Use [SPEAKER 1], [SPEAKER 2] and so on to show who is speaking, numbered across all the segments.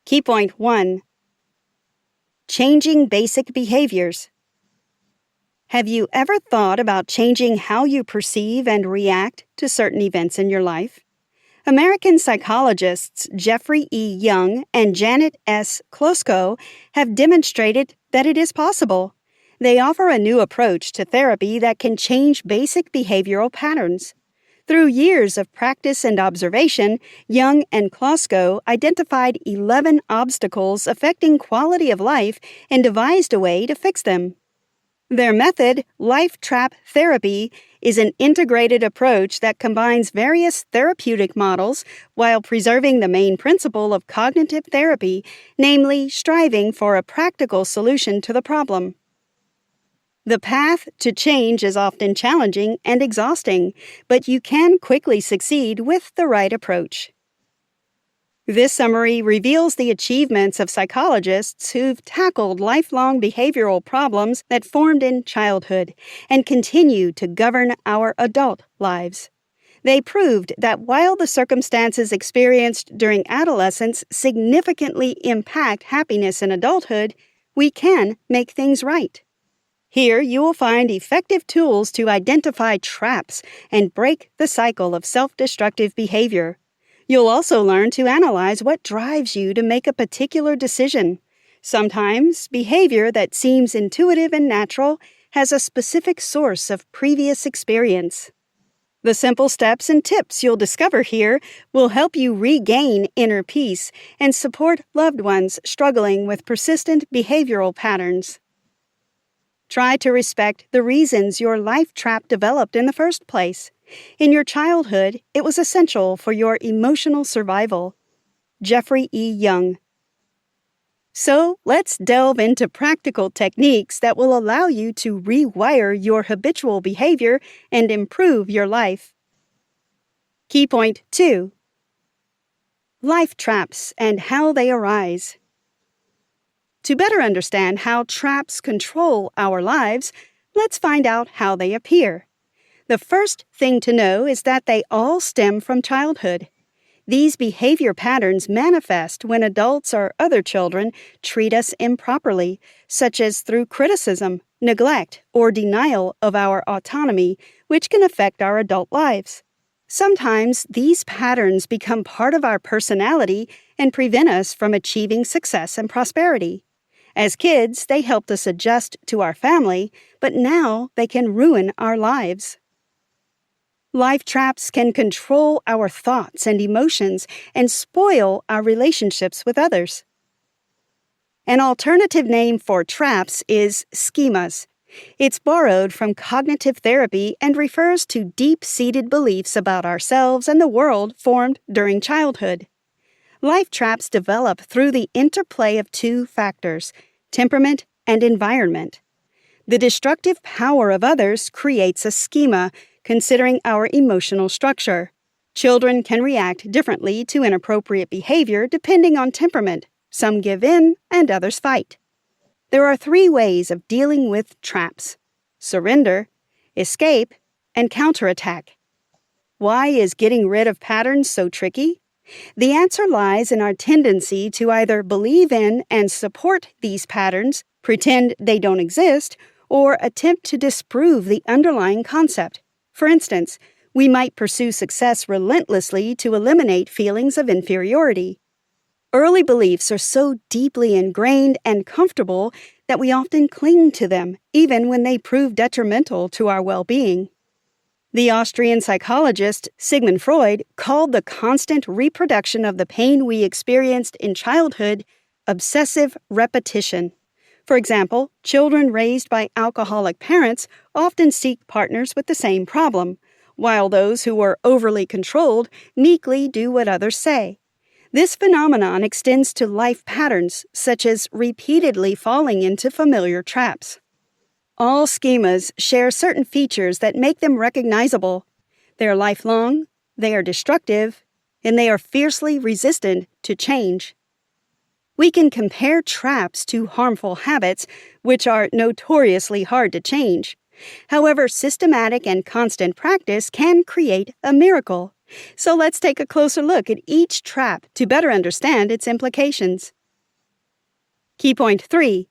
[SPEAKER 1] Key point 1. Changing basic behaviors. Have you ever thought about changing how you perceive and react to certain events in your life? American psychologists Jeffrey E. Young and Janet S.Klosko have demonstrated that it is possible. They offer a new approach to therapy that can change basic behavioral patterns. Through years of practice and observation, Young and Klosko identified 11 obstacles affecting quality of life and devised a way to fix them. Their method, lifetrap therapy, is an integrated approach that combines various therapeutic models while preserving the main principle of cognitive therapy, namely striving for a practical solution to the problem. The path to change is often challenging and exhausting, but you can quickly succeed with the right approach. This summary reveals the achievements of psychologists who've tackled lifelong behavioral problems that formed in childhood and continue to govern our adult lives. They proved that while the circumstances experienced during adolescence significantly impact happiness in adulthood, we can make things right. Here you will find effective tools to identify traps and break the cycle of self-destructive behavior. You'll also learn to analyze what drives you to make a particular decision. Sometimes, behavior that seems intuitive and natural has a specific source of previous experience. The simple steps and tips you'll discover here will help you regain inner peace and support loved ones struggling with persistent behavioral patterns. Try to respect the reasons your life trap developed in the first place. In your childhood, it was essential for your emotional survival. Jeffrey E. Young. So, let's delve into practical techniques that will allow you to rewire your habitual behavior and improve your life. Key point 2. Life traps and how they arise. To better understand how traps control our lives, let's find out how they appear. The first thing to know is that they all stem from childhood. These behavior patterns manifest when adults or other children treat us improperly, such as through criticism, neglect, or denial of our autonomy, which can affect our adult lives. Sometimes these patterns become part of our personality and prevent us from achieving success and prosperity. As kids, they helped us adjust to our family, but now they can ruin our lives. Life traps can control our thoughts and emotions and spoil our relationships with others. An alternative name for traps is schemas. It's borrowed from cognitive therapy and refers to deep-seated beliefs about ourselves and the world formed during childhood. Life traps develop through the interplay of two factors, temperament and environment. The destructive power of others creates a schema, considering our emotional structure. Children can react differently to inappropriate behavior depending on temperament. Some give in and others fight. There are 3 ways of dealing with traps: surrender, escape, and counterattack. Why is getting rid of patterns so tricky? The answer lies in our tendency to either believe in and support these patterns, pretend they don't exist, or attempt to disprove the underlying concept. For instance, we might pursue success relentlessly to eliminate feelings of inferiority. Early beliefs are so deeply ingrained and comfortable that we often cling to them, even when they prove detrimental to our well-being. The Austrian psychologist Sigmund Freud called the constant reproduction of the pain we experienced in childhood obsessive repetition. For example, children raised by alcoholic parents often seek partners with the same problem, while those who are overly controlled meekly do what others say. This phenomenon extends to life patterns, such as repeatedly falling into familiar traps. All schemas share certain features that make them recognizable. They are lifelong, they are destructive, and they are fiercely resistant to change. We can compare traps to harmful habits, which are notoriously hard to change. However, systematic and constant practice can create a miracle. So let's take a closer look at each trap to better understand its implications. Key point 3.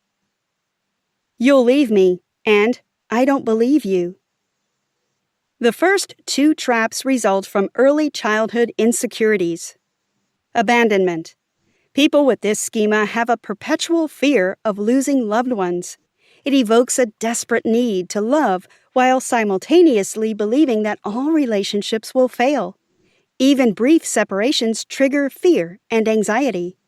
[SPEAKER 1] You'll leave me, and I don't believe you. The first two traps result from early childhood insecurities. Abandonment. People with this schema have a perpetual fear of losing loved ones. It evokes a desperate need to love while simultaneously believing that all relationships will fail. Even brief separations trigger fear and anxiety.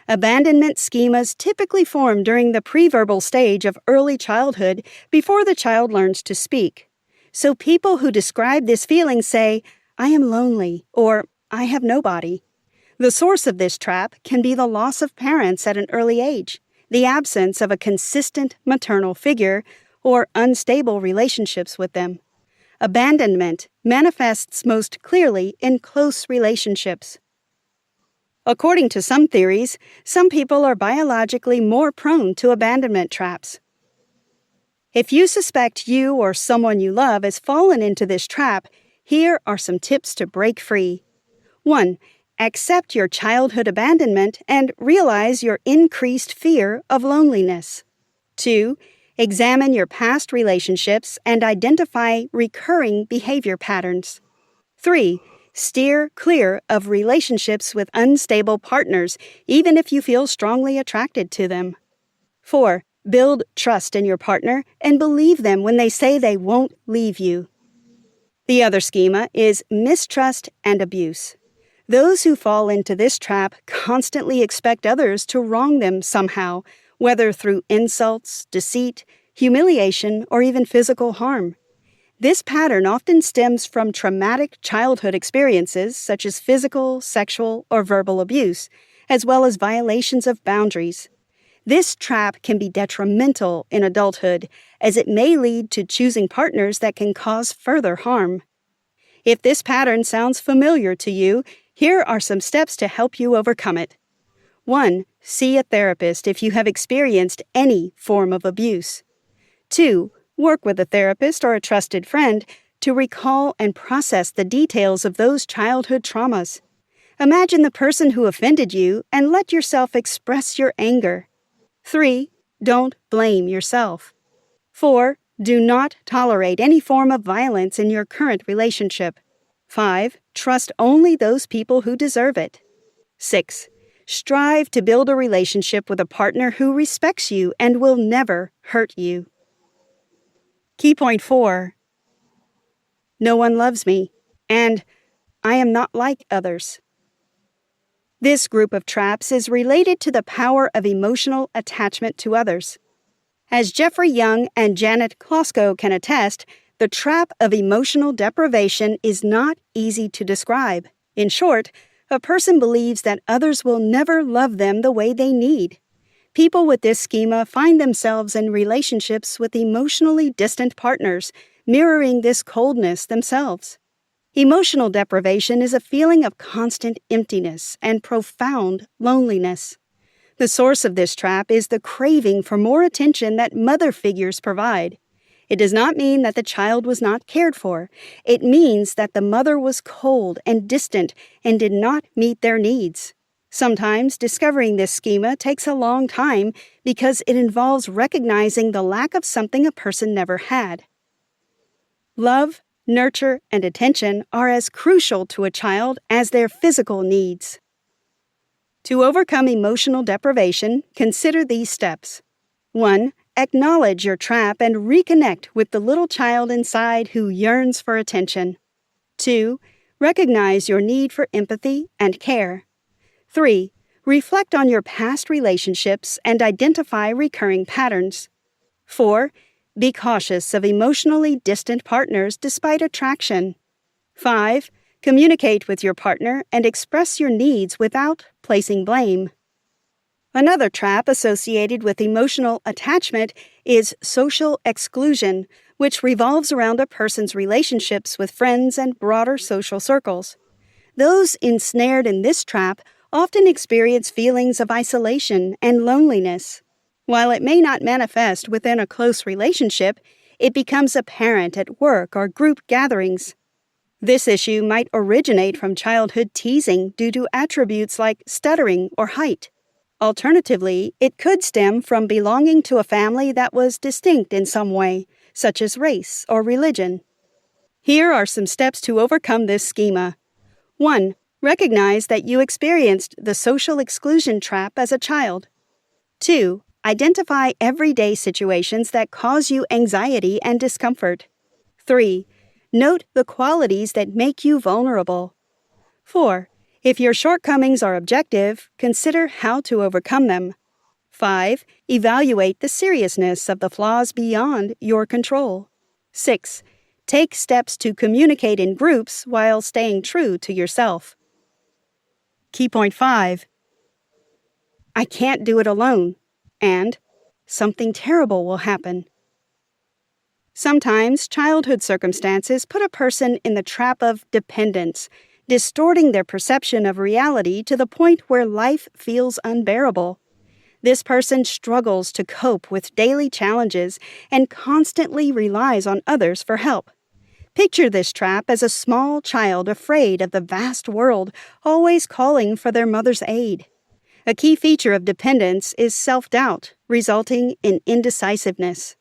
[SPEAKER 1] Abandonment schemas typically form during the preverbal stage of early childhood before the child learns to speak. So people who describe this feeling say, "I am lonely," or "I have nobody." The source of this trap can be the loss of parents at an early age, the absence of a consistent maternal figure, or unstable relationships with them. Abandonment manifests most clearly in close relationships. According to some theories, some people are biologically more prone to abandonment traps. If you suspect you or someone you love has fallen into this trap, here are some tips to break free. 1. Accept your childhood abandonment and realize your increased fear of loneliness. 2. Examine your past relationships and identify recurring behavior patterns. 3. Steer clear of relationships with unstable partners, even if you feel strongly attracted to them. 4. Build trust in your partner and believe them when they say they won't leave you. The other schema is mistrust and abuse. Those who fall into this trap constantly expect others to wrong them somehow, whether through insults, deceit, humiliation, or even physical harm. This pattern often stems from traumatic childhood experiences such as physical, sexual, or verbal abuse, as well as violations of boundaries. This trap can be detrimental in adulthood, as it may lead to choosing partners that can cause further harm. If this pattern sounds familiar to you, here are some steps to help you overcome it. 1. See a therapist if you have experienced any form of abuse. 2. Work with a therapist or a trusted friend to recall and process the details of those childhood traumas. Imagine the person who offended you and let yourself express your anger. 3. Don't blame yourself. 4. Do not tolerate any form of violence in your current relationship. 5. Trust only those people who deserve it. 6. Strive to build a relationship with a partner who respects you and will never hurt you. Key point 4. No one loves me, and I am not like others. This group of traps is related to the power of emotional attachment to others. As Jeffrey Young and Janet Klosko can attest, the trap of emotional deprivation is not easy to describe. In short, a person believes that others will never love them the way they need. People with this schema find themselves in relationships with emotionally distant partners, mirroring this coldness themselves. Emotional deprivation is a feeling of constant emptiness and profound loneliness. The source of this trap is the craving for more attention that mother figures provide. It does not mean that the child was not cared for. It means that the mother was cold and distant and did not meet their needs. Sometimes discovering this schema takes a long time because it involves recognizing the lack of something a person never had. Love, nurture, and attention are as crucial to a child as their physical needs. To overcome emotional deprivation, consider these steps. 1. Acknowledge your trap and reconnect with the little child inside who yearns for attention. 2. Recognize your need for empathy and care. 3. Reflect on your past relationships and identify recurring patterns. 4. Be cautious of emotionally distant partners despite attraction. 5. Communicate with your partner and express your needs without placing blame. Another trap associated with emotional attachment is social exclusion, which revolves around a person's relationships with friends and broader social circles. Those ensnared in this trap often experience feelings of isolation and loneliness. While it may not manifest within a close relationship, it becomes apparent at work or group gatherings. This issue might originate from childhood teasing due to attributes like stuttering or height. Alternatively, it could stem from belonging to a family that was distinct in some way, such as race or religion. Here are some steps to overcome this schema. 1. Recognize that you experienced the social exclusion trap as a child. 2. Identify everyday situations that cause you anxiety and discomfort. 3. Note the qualities that make you vulnerable. 4. If your shortcomings are objective, consider how to overcome them. 5. Evaluate the seriousness of the flaws beyond your control. 6. Take steps to communicate in groups while staying true to yourself. Key point 5. I can't do it alone. And something terrible will happen. Sometimes childhood circumstances put a person in the trap of dependence, distorting their perception of reality to the point where life feels unbearable. This person struggles to cope with daily challenges and constantly relies on others for help. Picture this trap as a small child afraid of the vast world, always calling for their mother's aid. A key feature of dependence is self-doubt, resulting in indecisiveness.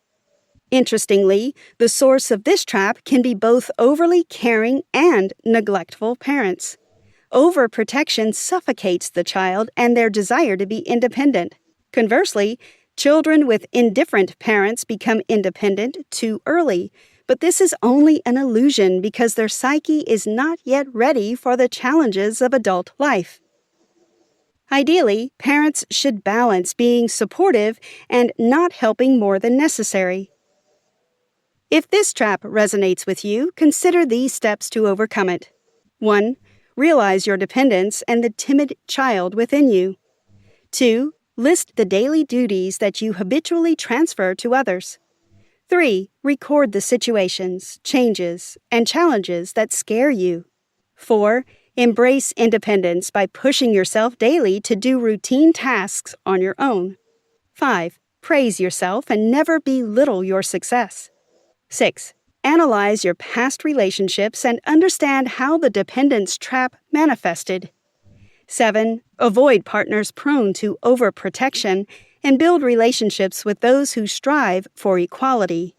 [SPEAKER 1] Interestingly, the source of this trap can be both overly caring and neglectful parents. Overprotection suffocates the child and their desire to be independent. Conversely, children with indifferent parents become independent too early, but this is only an illusion because their psyche is not yet ready for the challenges of adult life. Ideally, parents should balance being supportive and not helping more than necessary. If this trap resonates with you, consider these steps to overcome it. 1. Realize your dependence and the timid child within you. 2. List the daily duties that you habitually transfer to others. 3. Record the situations, changes, and challenges that scare you. 4. Embrace independence by pushing yourself daily to do routine tasks on your own. 5. Praise yourself and never belittle your success. 6. Analyze your past relationships and understand how the dependence trap manifested. 7. Avoid partners prone to overprotection and build relationships with those who strive for equality.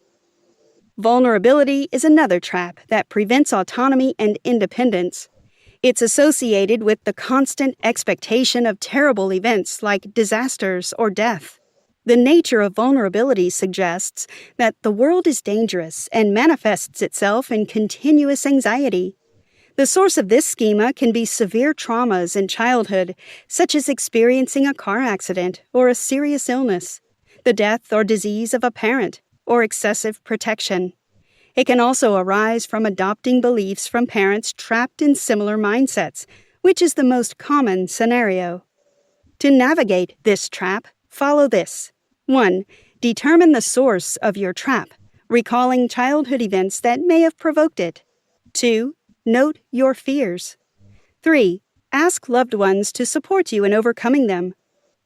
[SPEAKER 1] Vulnerability is another trap that prevents autonomy and independence. It's associated with the constant expectation of terrible events like disasters or death. The nature of vulnerability suggests that the world is dangerous and manifests itself in continuous anxiety. The source of this schema can be severe traumas in childhood, such as experiencing a car accident or a serious illness, the death or disease of a parent, or excessive protection. It can also arise from adopting beliefs from parents trapped in similar mindsets, which is the most common scenario. To navigate this trap, follow this. 1. Determine the source of your trap, recalling childhood events that may have provoked it. 2. Note your fears. 3. Ask loved ones to support you in overcoming them.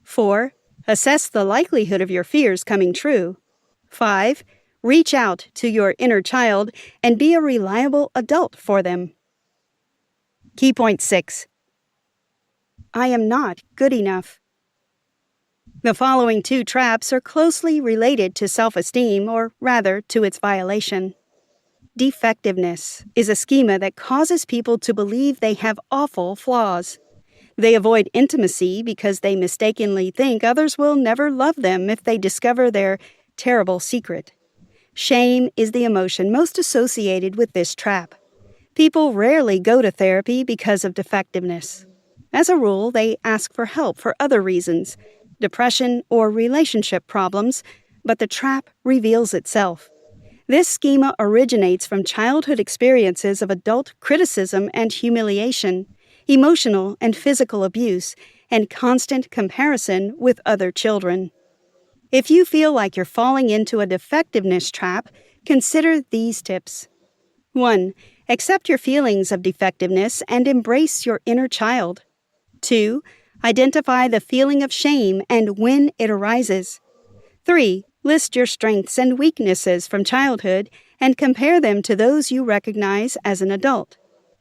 [SPEAKER 1] 4. Assess the likelihood of your fears coming true. 5. Reach out to your inner child and be a reliable adult for them. Key point 6. I am not good enough. The following two traps are closely related to self-esteem, or rather to its violation. Defectiveness is a schema that causes people to believe they have awful flaws. They avoid intimacy because they mistakenly think others will never love them if they discover their terrible secret. Shame is the emotion most associated with this trap. People rarely go to therapy because of defectiveness. As a rule, they ask for help for other reasons, depression or relationship problems, but the trap reveals itself. This schema originates from childhood experiences of adult criticism and humiliation, emotional and physical abuse, and constant comparison with other children. If you feel like you're falling into a defectiveness trap, consider these tips. 1. Accept your feelings of defectiveness and embrace your inner child. 2. Identify the feeling of shame and when it arises. 3. List your strengths and weaknesses from childhood and compare them to those you recognize as an adult.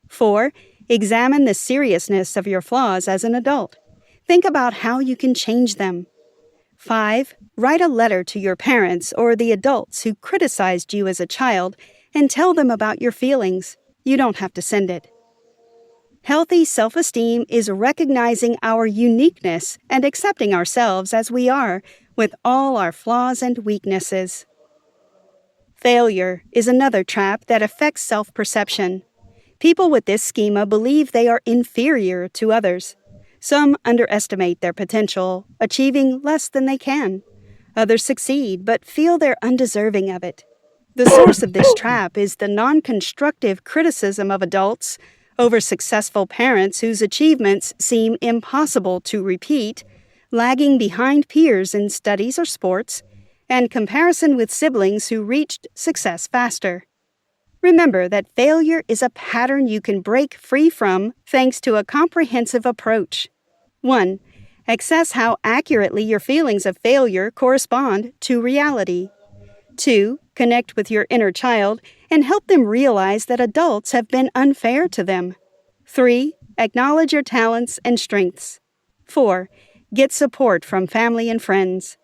[SPEAKER 1] 4. Examine the seriousness of your flaws as an adult. Think about how you can change them. 5. Write a letter to your parents or the adults who criticized you as a child and tell them about your feelings. You don't have to send it. Healthy self-esteem is recognizing our uniqueness and accepting ourselves as we are, with all our flaws and weaknesses. Failure is another trap that affects self-perception. People with this schema believe they are inferior to others. Some underestimate their potential, achieving less than they can. Others succeed, but feel they're undeserving of it. The source of this trap is the non-constructive criticism of adults over successful parents whose achievements seem impossible to repeat, lagging behind peers in studies or sports, and comparison with siblings who reached success faster. Remember that failure is a pattern you can break free from thanks to a comprehensive approach. 1. Assess how accurately your feelings of failure correspond to reality. 2. Connect with your inner child and help them realize that adults have been unfair to them. 3. Acknowledge your talents and strengths. 4. Get support from family and friends.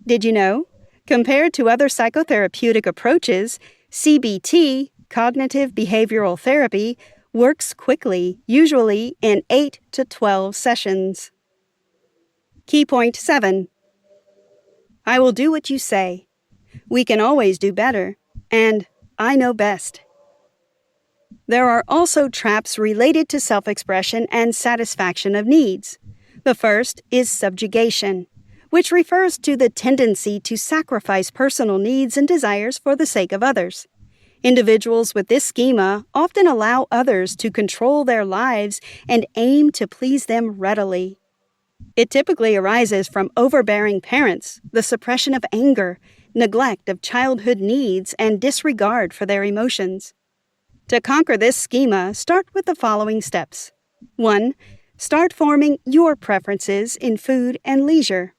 [SPEAKER 1] Did you know? Compared to other psychotherapeutic approaches, CBT, cognitive behavioral therapy, works quickly, usually in 8 to 12 sessions. Key point 7. I will do what you say. We can always do better. And I know best. There are also traps related to self-expression and satisfaction of needs. The first is subjugation, which refers to the tendency to sacrifice personal needs and desires for the sake of others. Individuals with this schema often allow others to control their lives and aim to please them readily. It typically arises from overbearing parents, the suppression of anger, neglect of childhood needs, and disregard for their emotions. To conquer this schema, start with the following steps. 1. Start forming your preferences in food and leisure.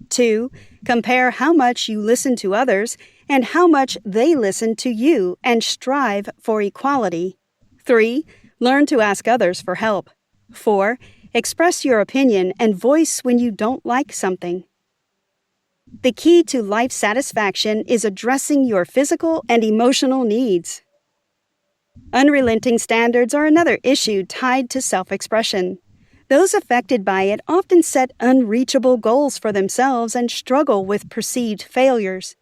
[SPEAKER 1] 2. Compare how much you listen to others and how much they listen to you and strive for equality. 3. Learn to ask others for help. 4. Express your opinion and voice when you don't like something. The key to life satisfaction is addressing your physical and emotional needs. Unrelenting standards are another issue tied to self-expression. Those affected by it often set unreachable goals for themselves and struggle with perceived failures.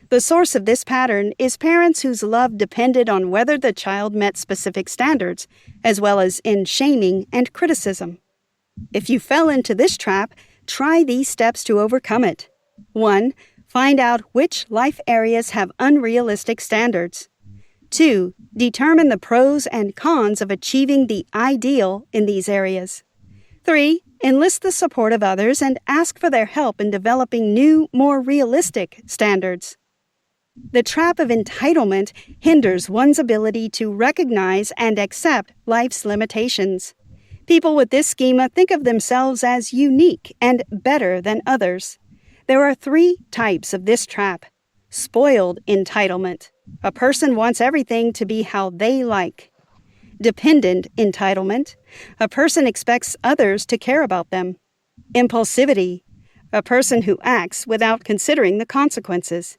[SPEAKER 1] The source of this pattern is parents whose love depended on whether the child met specific standards, as well as in shaming and criticism. If you fell into this trap, try these steps to overcome it. 1. Find out which life areas have unrealistic standards. 2. Determine the pros and cons of achieving the ideal in these areas. 3. Enlist the support of others and ask for their help in developing new, more realistic standards. The trap of entitlement hinders one's ability to recognize and accept life's limitations. People with this schema think of themselves as unique and better than others. There are 3 types of this trap. Spoiled entitlement. A person wants everything to be how they like. Dependent entitlement. A person expects others to care about them. Impulsivity. A person who acts without considering the consequences.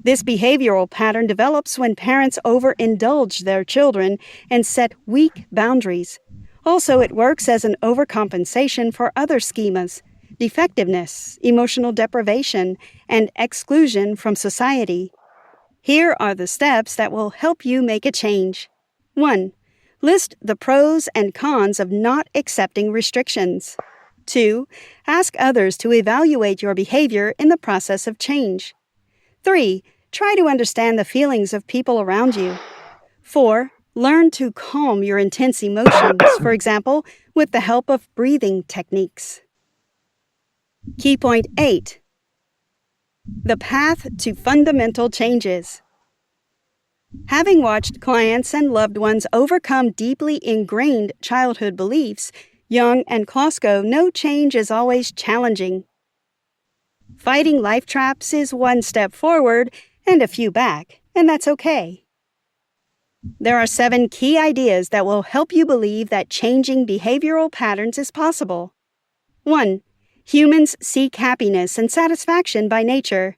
[SPEAKER 1] This behavioral pattern develops when parents overindulge their children and set weak boundaries. Also, it works as an overcompensation for other schemas: defectiveness, emotional deprivation, and exclusion from society. Here are the steps that will help you make a change. 1. List the pros and cons of not accepting restrictions. 2. Ask others to evaluate your behavior in the process of change. 3. Try to understand the feelings of people around you. 4. Learn to calm your intense emotions, for example, with the help of breathing techniques. Key point 8. The path to fundamental changes. Having watched clients and loved ones overcome deeply ingrained childhood beliefs, Jung and S.Klosko know change is always challenging. Fighting life traps is one step forward and a few back, and that's okay. There are 7 key ideas that will help you believe that changing behavioral patterns is possible. 1. Humans seek happiness and satisfaction by nature.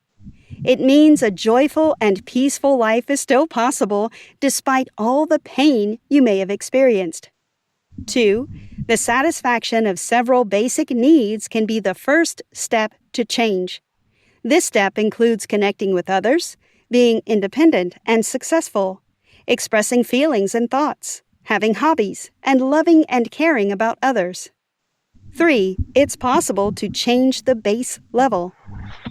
[SPEAKER 1] It means a joyful and peaceful life is still possible despite all the pain you may have experienced. 2. The satisfaction of several basic needs can be the first step to change. This step includes connecting with others, being independent and successful, expressing feelings and thoughts, having hobbies, and loving and caring about others. 3. It's possible to change the base level.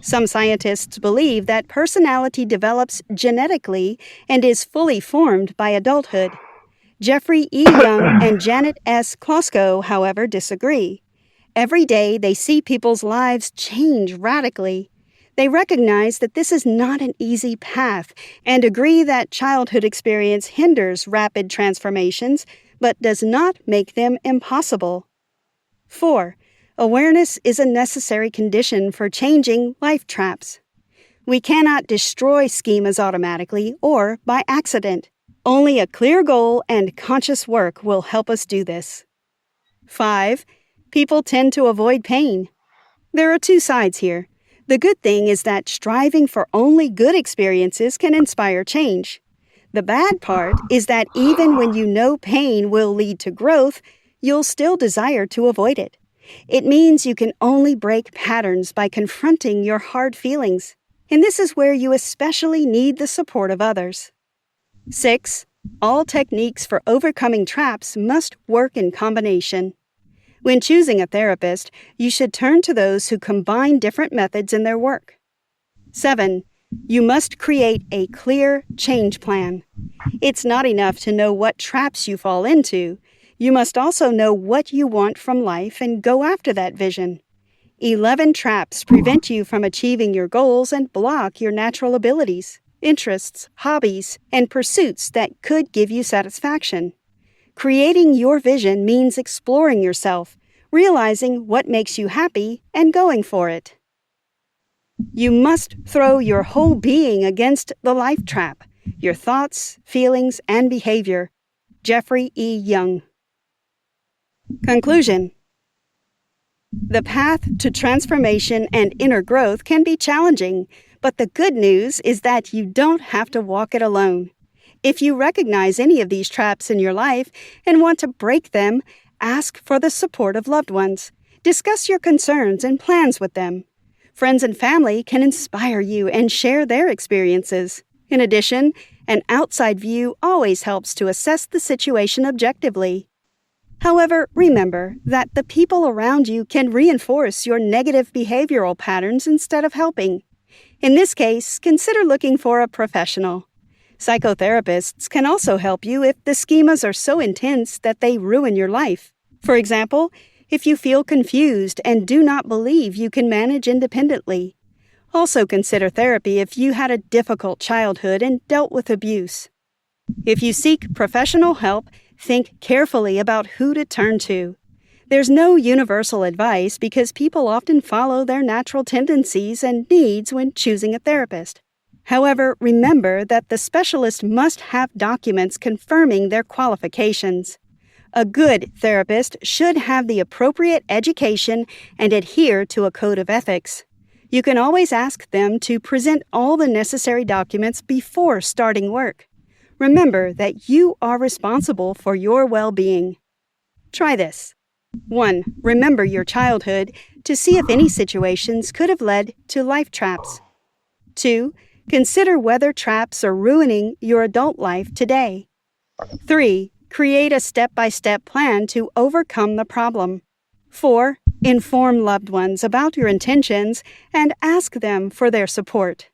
[SPEAKER 1] Some scientists believe that personality develops genetically and is fully formed by adulthood. Jeffrey E. Young and Janet S.Klosko, however, disagree. Every day they see people's lives change radically. They recognize that this is not an easy path and agree that childhood experience hinders rapid transformations but does not make them impossible. 4. Awareness is a necessary condition for changing life traps. We cannot destroy schemas automatically or by accident. Only a clear goal and conscious work will help us do this. 5. People tend to avoid pain. There are two sides here. The good thing is that striving for only good experiences can inspire change. The bad part is that even when you know pain will lead to growth, you'll still desire to avoid it. It means you can only break patterns by confronting your hard feelings, and this is where you especially need the support of others. 6. All techniques for overcoming traps must work in combination. When choosing a therapist, you should turn to those who combine different methods in their work. 7. You must create a clear change plan. It's not enough to know what traps you fall into. You must also know what you want from life and go after that vision. 11 traps prevent you from achieving your goals and block your natural abilities, interests, hobbies, and pursuits that could give you satisfaction. Creating your vision means exploring yourself, realizing what makes you happy, and going for it. You must throw your whole being against the life trap, your thoughts, feelings, and behavior. Jeffrey E. Young. Conclusion. The path to transformation and inner growth can be challenging, but the good news is that you don't have to walk it alone. If you recognize any of these traps in your life and want to break them, ask for the support of loved ones. Discuss your concerns and plans with them. Friends and family can inspire you and share their experiences. In addition, an outside view always helps to assess the situation objectively. However, remember that the people around you can reinforce your negative behavioral patterns instead of helping. In this case, consider looking for a professional. Psychotherapists can also help you if the schemas are so intense that they ruin your life. For example, if you feel confused and do not believe you can manage independently. Also consider therapy if you had a difficult childhood and dealt with abuse. If you seek professional help, think carefully about who to turn to. There's no universal advice because people often follow their natural tendencies and needs when choosing a therapist. However, remember that the specialist must have documents confirming their qualifications. A good therapist should have the appropriate education and adhere to a code of ethics. You can always ask them to present all the necessary documents before starting work. Remember that you are responsible for your well-being. Try this. 1. Remember your childhood to see if any situations could have led to life traps. 2. Consider whether traps are ruining your adult life today. 3. Create a step-by-step plan to overcome the problem. 4. Inform loved ones about your intentions and ask them for their support.